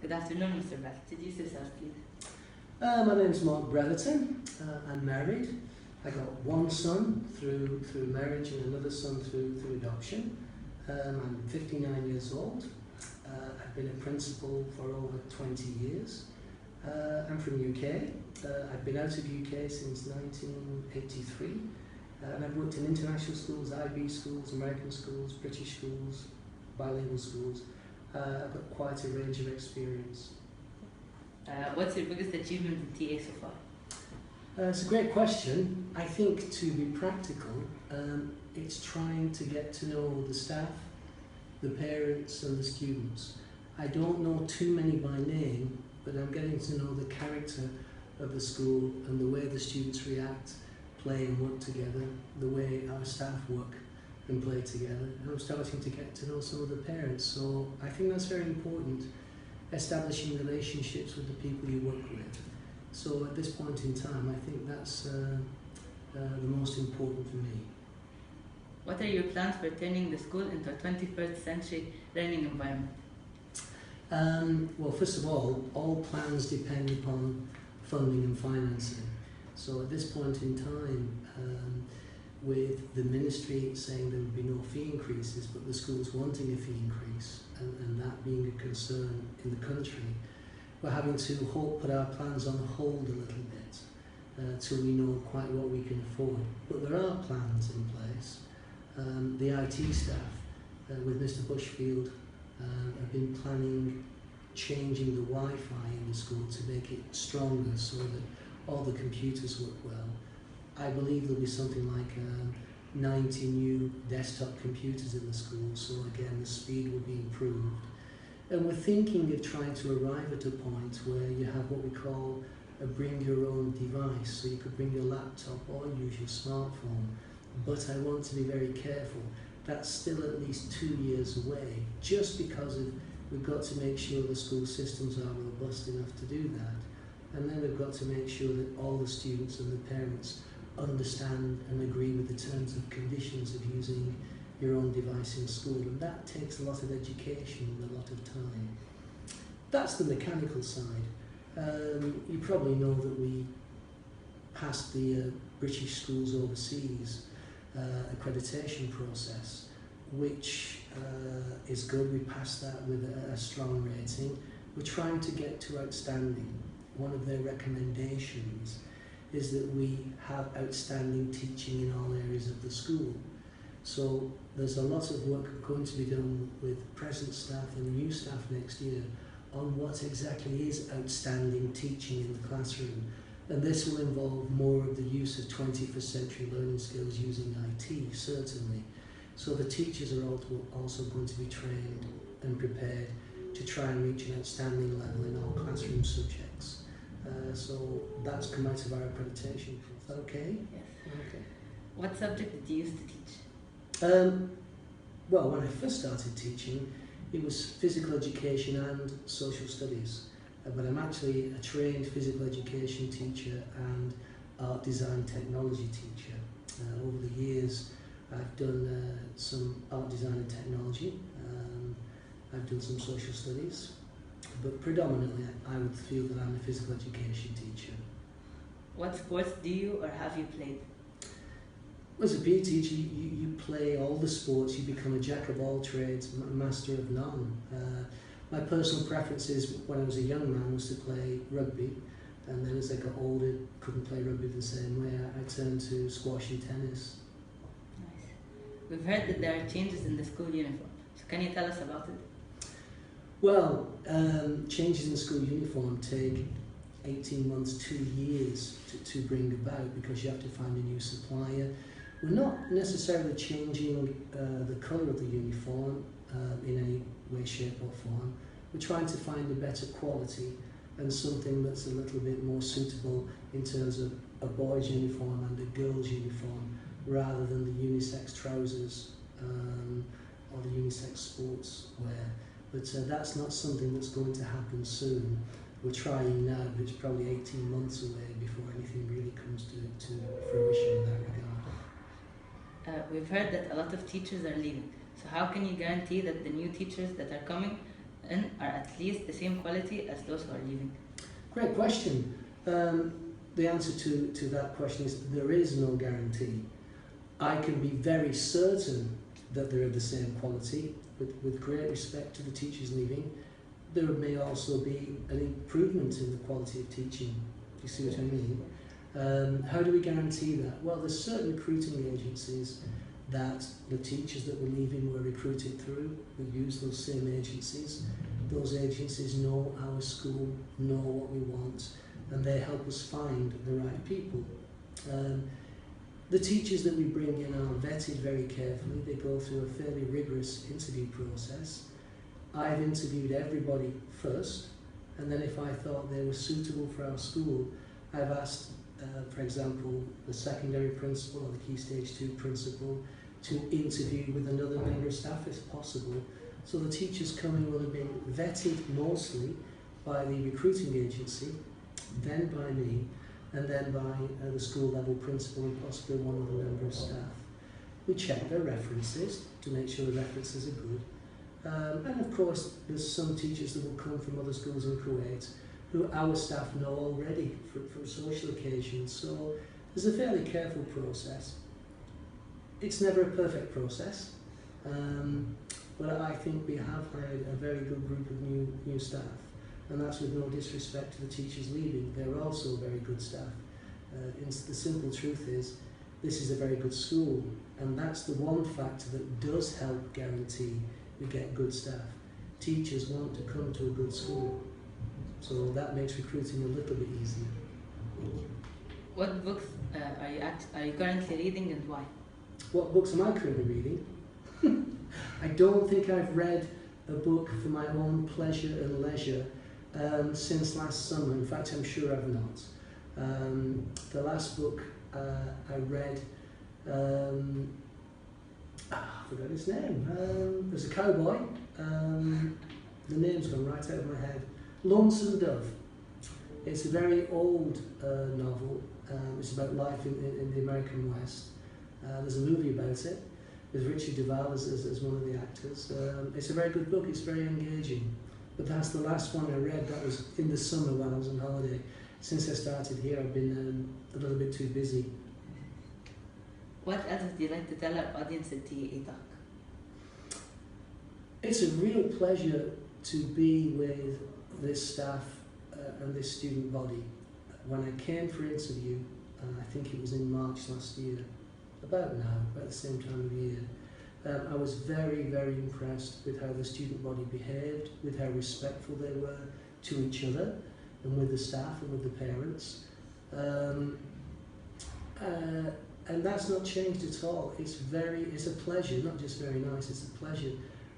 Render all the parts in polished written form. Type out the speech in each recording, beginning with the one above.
Good afternoon, Mr. Bretherton. Introduce yourself, please. My name's Bretherton. I'm married. I got one son through marriage and another son through adoption. I'm 59 years old. I've been a principal for over 20 years. I'm from UK. I've been out of UK since 1983. And I've worked in international schools, IB schools, American schools, British schools, bilingual schools. I've got quite a range of experience. What's your biggest achievement in TA so far? It's a great question. I think, to be practical, it's trying to get to know the staff, the parents and the students. I don't know too many by name, but I'm getting to know the character of the school and the way the students react, play and work together, the way our staff work and play together. And I'm starting to get to know some of the parents, so I think that's very important, establishing relationships with the people you work with. So at this point in time, I think that's the most important for me. What are your plans for turning the school into a 21st century learning environment? Well, first of all plans depend upon funding and financing. So at this point in time, with the ministry saying there would be no fee increases, but the schools wanting a fee increase, and that being a concern in the country, we're having to put our plans on hold a little bit till we know quite what we can afford. But there are plans in place. The IT staff with Mr. Bushfield have been planning changing the Wi-Fi in the school to make it stronger so that all the computers work well. I believe there'll be something like 90 new desktop computers in the school, so again the speed will be improved. And we're thinking of trying to arrive at a point where you have what we call a bring your own device, so you could bring your laptop or use your smartphone. But I want to be very careful. That's still at least 2 years away, just because we've got to make sure the school systems are robust enough to do that. And then we've got to make sure that all the students and the parents understand and agree with the terms and conditions of using your own device in school, and that takes a lot of education and a lot of time. That's the mechanical side. You probably know that we passed the British Schools Overseas accreditation process, which is good. We passed that with a strong rating. We're trying to get to outstanding. One of their recommendations is that we have outstanding teaching in all areas of the school. So there's a lot of work going to be done with present staff and new staff next year on what exactly is outstanding teaching in the classroom. And this will involve more of the use of 21st century learning skills using IT, certainly. So the teachers are also going to be trained and prepared to try and reach an outstanding level in all classroom subjects. So that's come out of our accreditation. Is that okay? Yes. Okay. What subject did you used to teach? Well, when I first started teaching, it was physical education and social studies. But I'm actually a trained physical education teacher and art design technology teacher. Over the years, I've done some art design and technology. I've done some social studies. But predominantly, I would feel that I'm a physical education teacher. What sports do you or have you played? As a PE teacher, you play all the sports. You become a jack of all trades, master of none. My personal preferences when I was a young man was to play rugby, and then as I got older, couldn't play rugby the same way. I turned to squash and tennis. Nice. We've heard that there are changes in the school uniform. So can you tell us about it? Well, changes in school uniform take 18 months, 2 years to bring about, because you have to find a new supplier. We're not necessarily changing the colour of the uniform in any way, shape or form. We're trying to find a better quality and something that's a little bit more suitable in terms of a boy's uniform and a girl's uniform, rather than the unisex trousers or the unisex sports wear. But that's not something that's going to happen soon. We're trying now, but it's probably 18 months away before anything really comes to fruition in that regard. We've heard that a lot of teachers are leaving. So how can you guarantee that the new teachers that are coming in are at least the same quality as those who are leaving? Great question. The answer to that question is there is no guarantee. I can be very certain that they're of the same quality, with great respect to the teachers leaving. There may also be an improvement in the quality of teaching. Do you see what I mean? How do we guarantee that? Well, there's certain recruiting agencies that the teachers that were leaving were recruited through. We use those same agencies. Those agencies know our school, know what we want, and they help us find the right people. The teachers that we bring in are vetted very carefully. They go through a fairly rigorous interview process. I've interviewed everybody first, and then if I thought they were suitable for our school, I've asked, for example, the secondary principal or the Key Stage 2 principal to interview with another member of staff if possible. So the teachers coming will have been vetted mostly by the recruiting agency, then by me, and then by the school level principal and possibly one other member of staff. We check their references to make sure the references are good. And of course, there's some teachers that will come from other schools in Kuwait who our staff know already from social occasions. So there's a fairly careful process. It's never a perfect process, but I think we have hired a very good group of new staff. And that's with no disrespect to the teachers leaving. They're also very good staff. The simple truth is, this is a very good school, and that's the one factor that does help guarantee we get good staff. Teachers want to come to a good school, so that makes recruiting a little bit easier. What books are you currently reading and why? What books am I currently reading? I don't think I've read a book for my own pleasure and leisure since last summer. In fact, I'm sure I've not. The last book I read, I forgot his name. There's a cowboy. The name's gone right out of my head. Lonesome Dove. It's a very old novel. It's about life in the American West. There's a movie about it with Richard Duvall as one of the actors. It's a very good book. It's very engaging. But that's the last one I read. That was in the summer while I was on holiday. Since I started here, I've been a little bit too busy. What else would you like to tell our audience at TETAC? It's a real pleasure to be with this staff and this student body. When I came for interview, I think it was in March last year, about the same time of year, I was very, very impressed with how the student body behaved, with how respectful they were to each other, and with the staff and with the parents. And that's not changed at all. It's a pleasure, not just very nice, it's a pleasure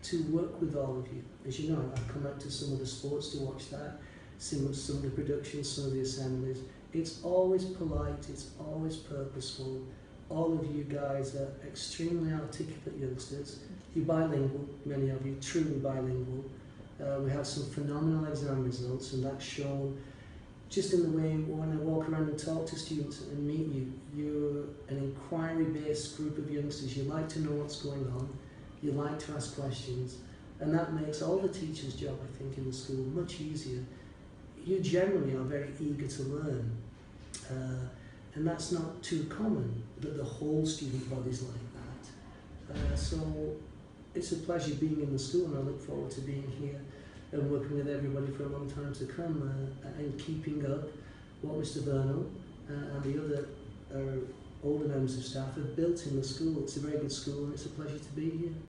to work with all of you. As you know, I've come out to some of the sports to watch that, some of the productions, some of the assemblies. It's always polite, it's always purposeful. All of you guys are extremely articulate youngsters. You're bilingual, many of you, truly bilingual. We have some phenomenal exam results, and that's shown just in the way when I walk around and talk to students and meet you. You're an inquiry-based group of youngsters. You like to know what's going on. You like to ask questions. And that makes all the teachers' job, I think, in the school much easier. You generally are very eager to learn. And that's not too common, that the whole student body's like that. So it's a pleasure being in the school, and I look forward to being here and working with everybody for a long time to come, and keeping up what Mr. Vernal and the other older members of staff have built in the school. It's a very good school, and it's a pleasure to be here.